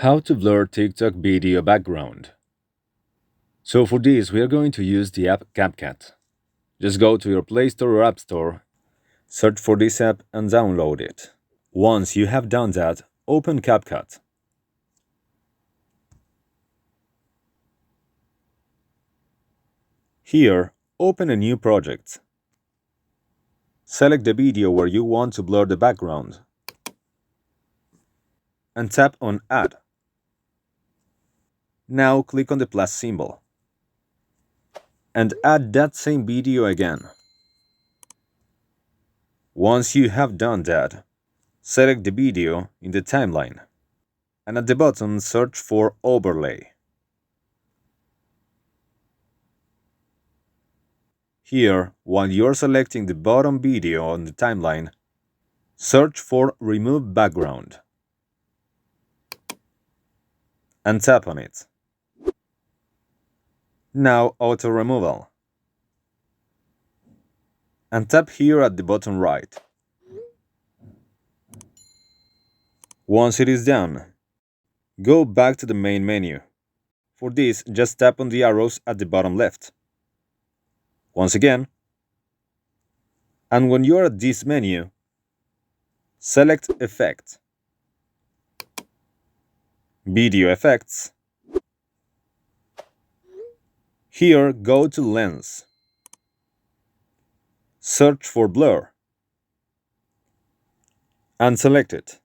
How to blur TikTok video background. So for this, we are going to use the app CapCut. Just go to your Play Store or App Store, search for this app and download it. Once you have done that, open CapCut. Here, open a new project. Select the video where you want to blur the background and tap on Add. Now click on the plus symbol and add that same video again. Once you have done that, select the video in the timeline and at the bottom search for Overlay. Here, while you're selecting the bottom video on the timeline, search for Remove Background and tap on it. Now Auto Removal and tap here at the bottom right. Once it is done, go back to the main menu. For this, just tap on the arrows at the bottom left. Once again, and when you're at this menu, select Effect, Video Effects. Here, go to Lens, search for Blur, and select it.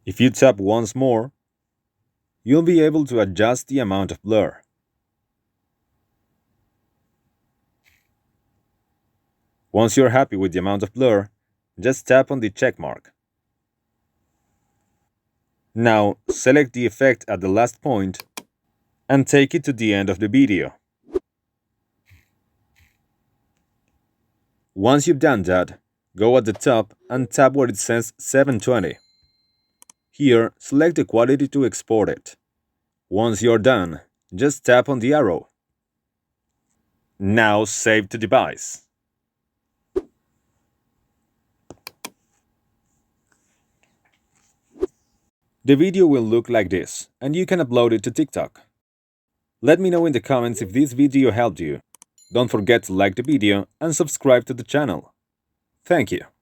If you tap once more, you'll be able to adjust the amount of blur. Once you're happy with the amount of blur, just tap on the check mark. Now, select the effect at the last point and take it to the end of the video. Once you've done that, go at the top and tap where it says 720. Here, select the quality to export it. Once you're done, just tap on the arrow. Now save to device. The video will look like this, and you can upload it to TikTok. Let me know in the comments if this video helped you. Don't forget to like the video and subscribe to the channel. Thank you.